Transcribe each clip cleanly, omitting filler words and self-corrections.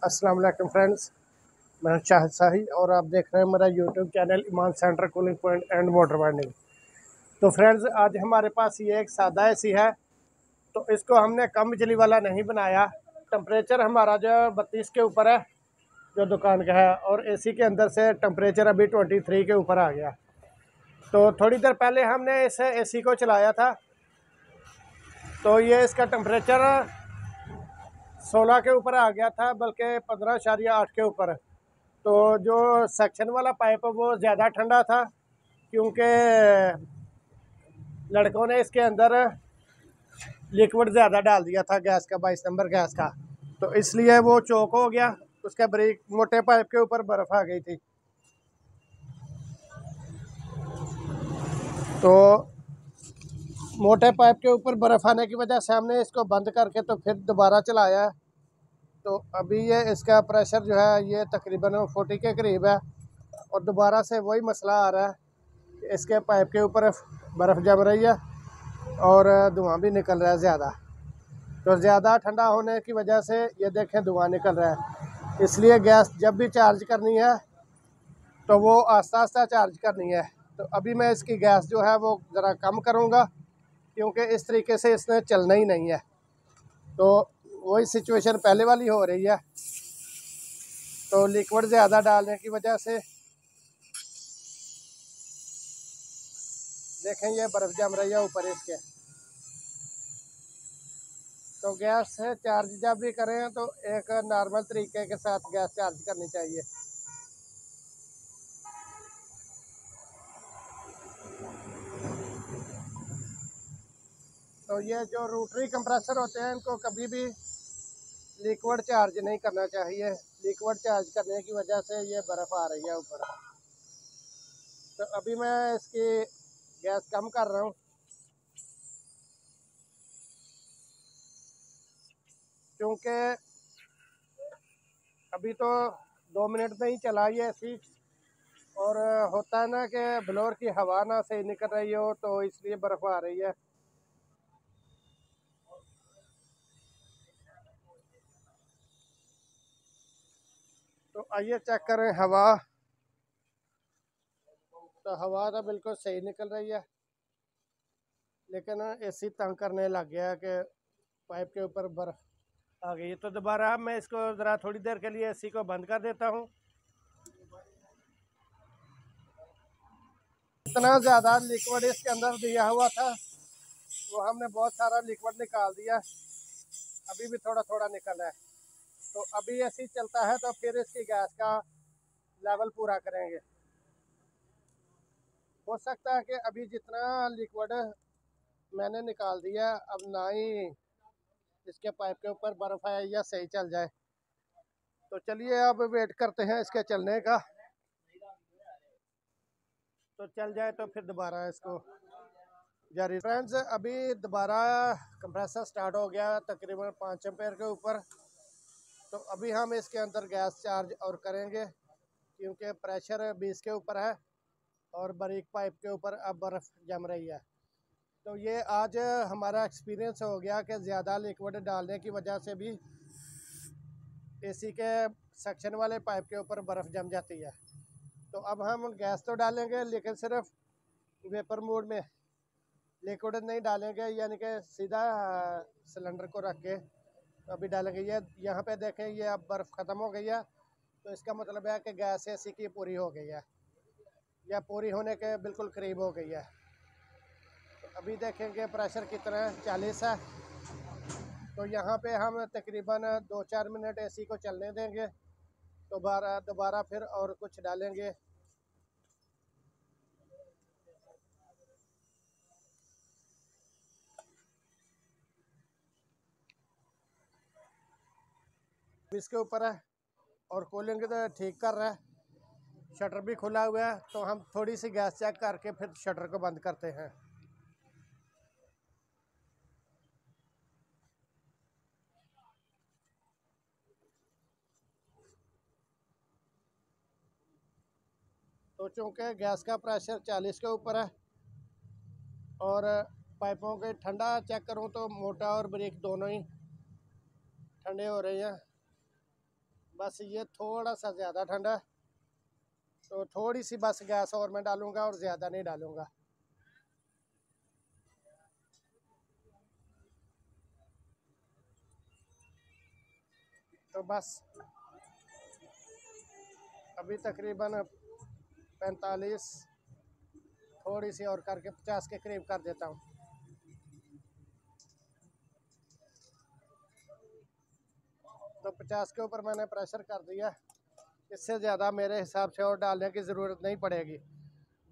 अस्सलाम वालेकुम फ्रेंड्स, मैं शाहिद साही और आप देख रहे हैं मेरा YouTube channel Iman center cooling point and water winding. तो फ्रेंड्स, आज हमारे पास ये एक सादा एसी है। तो इसको हमने कम बिजली वाला नहीं बनाया। टेम्परेचर हमारा जो 32 के ऊपर है जो दुकान का है, और एसी के अंदर से टेम्परेचर अभी 23 के ऊपर आ गया। तो थोड़ी देर पहले हमने इस एसी को चलाया था, तो ये इसका टेम्परेचर 16 के ऊपर आ गया था, बल्कि 15.8 के ऊपर। तो जो सेक्शन वाला पाइप है वो ज़्यादा ठंडा था, क्योंकि लड़कों ने इसके अंदर लिक्विड ज़्यादा डाल दिया था गैस का, 22 नंबर गैस का। तो इसलिए वो चौक हो गया। उसके ब्रेक मोटे पाइप के ऊपर बर्फ़ आ गई थी। तो मोटे पाइप के ऊपर बर्फ़ आने की वजह से हमने इसको बंद करके तो फिर दोबारा चलाया। तो अभी ये इसका प्रेशर जो है ये तकरीबन 40 के करीब है, और दोबारा से वही मसला आ रहा है कि इसके पाइप के ऊपर बर्फ़ जम रही है और धुआं भी निकल रहा है ज़्यादा। तो ज़्यादा ठंडा होने की वजह से ये देखें धुआं निकल रहा है। इसलिए गैस जब भी चार्ज करनी है तो वो आस्ता आस्ता चार्ज करनी है। तो अभी मैं इसकी गैस जो है वो ज़रा कम करूँगा, क्योंकि इस तरीके से इसने चलना ही नहीं है। तो वही सिचुएशन पहले वाली हो रही है। तो लिक्विड ज़्यादा डालने की वजह से देखें ये बर्फ़ जम रही है ऊपर इसके। तो गैस से चार्ज जब भी करें तो एक नॉर्मल तरीके के साथ गैस चार्ज करनी चाहिए। तो ये जो रोटरी कंप्रेसर होते हैं इनको कभी भी लिक्विड चार्ज नहीं करना चाहिए। लिक्विड चार्ज करने की वजह से ये बर्फ़ आ रही है ऊपर। तो अभी मैं इसकी गैस कम कर रहा हूँ, क्योंकि अभी तो 2 मिनट में ही चला ये ऐसी। और होता है ना कि ब्लोअर की हवा ना सही निकल रही हो, तो इसलिए बर्फ़ आ रही है। तो आइए चेक करें हवा। तो हवा तो बिल्कुल सही निकल रही है, लेकिन एसी तंग करने लग गया है कि पाइप के ऊपर बर्फ़ आ गई। तो दोबारा मैं इसको ज़रा थोड़ी देर के लिए एसी को बंद कर देता हूँ। इतना ज़्यादा लिक्विड इसके अंदर दिया हुआ था, वो हमने बहुत सारा लिक्विड निकाल दिया। अभी भी थोड़ा थोड़ा निकल रहा है। तो अभी ऐसे ही चलता है तो फिर इसकी गैस का लेवल पूरा करेंगे। हो सकता है कि अभी जितना लिक्विड मैंने निकाल दिया, अब ना ही इसके पाइप के ऊपर बर्फ़ आए या सही चल जाए। तो चलिए अब वेट करते हैं इसके चलने का। तो चल जाए तो फिर दोबारा इसको जारी। फ्रेंड्स, अभी दोबारा कंप्रेसर स्टार्ट हो गया तकरीबन 5 एम्पेयर के ऊपर। तो अभी हम इसके अंदर गैस चार्ज और करेंगे, क्योंकि प्रेशर 20 के ऊपर है और बारीक पाइप के ऊपर अब बर्फ़ जम रही है। तो ये आज हमारा एक्सपीरियंस हो गया कि ज़्यादा लिक्विड डालने की वजह से भी एसी के सेक्शन वाले पाइप के ऊपर बर्फ़ जम जाती है। तो अब हम गैस तो डालेंगे, लेकिन सिर्फ वेपर मोड में, लिक्विड नहीं डालेंगे, यानी कि सीधा सिलेंडर को रख के अभी डालेंगे। ये यहाँ पे देखें ये अब बर्फ़ ख़त्म हो गई है। तो इसका मतलब है कि गैस एसी की पूरी हो गई है, या पूरी होने के बिल्कुल करीब हो गई है। तो अभी देखेंगे प्रेशर कितना है, 40 है। तो यहाँ पे हम तकरीबन 2-4 मिनट एसी को चलने देंगे। दोबारा दोबारा फिर और कुछ डालेंगे। इसके ऊपर है और कूलिंग तो ठीक कर रहा है। शटर भी खुला हुआ है, तो हम थोड़ी सी गैस चेक करके फिर शटर को बंद करते हैं। तो चूँकि गैस का प्रेशर 40 के ऊपर है और पाइपों के ठंडा चेक करूँ तो मोटा और बारीक दोनों ही ठंडे हो रहे हैं। बस ये थोड़ा सा ज़्यादा ठंडा, तो थोड़ी सी बस गैस और मैं डालूँगा और ज़्यादा नहीं डालूँगा। तो बस अभी तकरीबन 45, थोड़ी सी और करके 50 के करीब कर देता हूँ। तो 50 के ऊपर मैंने प्रेशर कर दिया। इससे ज़्यादा मेरे हिसाब से और डालने की ज़रूरत नहीं पड़ेगी।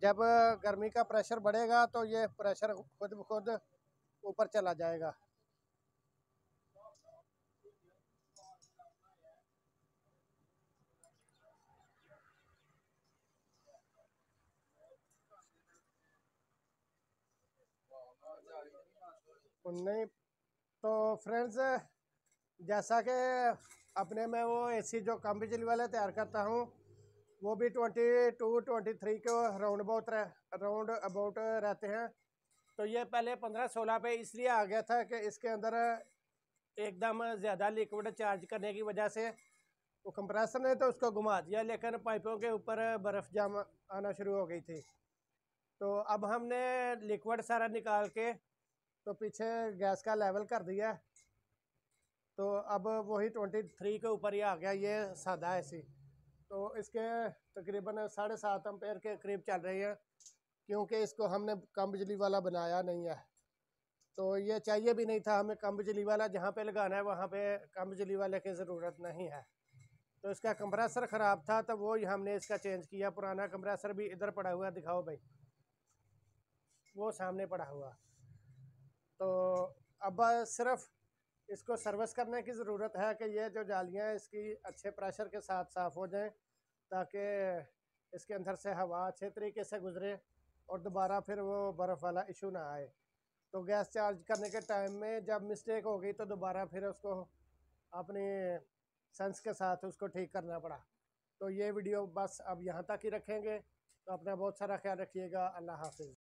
जब गर्मी का प्रेशर बढ़ेगा तो ये प्रेशर खुद ब खुद ऊपर चला जाएगा। नहीं तो फ्रेंड्स, जैसा कि अपने में वो एसी जो कम बिजली वाले तैयार करता हूँ, वो भी 22-23 के राउंड अबाउट रहते हैं। तो ये पहले 15-16 पे इसलिए आ गया था कि इसके अंदर एकदम ज़्यादा लिक्विड चार्ज करने की वजह से वो कंप्रेसर ने तो उसको घुमा दिया, लेकिन पाइपों के ऊपर बर्फ़ जम आना शुरू हो गई थी। तो अब हमने लिक्विड सारा निकाल के तो पीछे गैस का लेवल कर दिया। तो अब वही 23 के ऊपर ही आ गया, ये सादा ऐसी। तो इसके तकरीबन 7.5 एम्पेयर के करीब चल रही है, क्योंकि इसको हमने कम बिजली वाला बनाया नहीं है। तो ये चाहिए भी नहीं था हमें कम बिजली वाला, जहाँ पे लगाना है वहाँ पे कम बिजली वाले की ज़रूरत नहीं है। तो इसका कंप्रेसर ख़राब था, तो वो ही हमने इसका चेंज किया। पुराना कंप्रेसर भी इधर पड़ा हुआ, दिखाओ भाई, वो सामने पड़ा हुआ। तो अब सिर्फ इसको सर्विस करने की ज़रूरत है कि ये जो जालियाँ हैं इसकी अच्छे प्रेशर के साथ साफ़ हो जाएं, ताकि इसके अंदर से हवा अच्छे तरीके से गुजरे और दोबारा फिर वो बर्फ़ वाला इशू ना आए। तो गैस चार्ज करने के टाइम में जब मिस्टेक हो गई तो दोबारा फिर उसको अपने सेंस के साथ उसको ठीक करना पड़ा। तो ये वीडियो बस अब यहाँ तक ही रखेंगे। तो अपना बहुत सारा ख्याल रखिएगा। अल्लाह हाफिज़।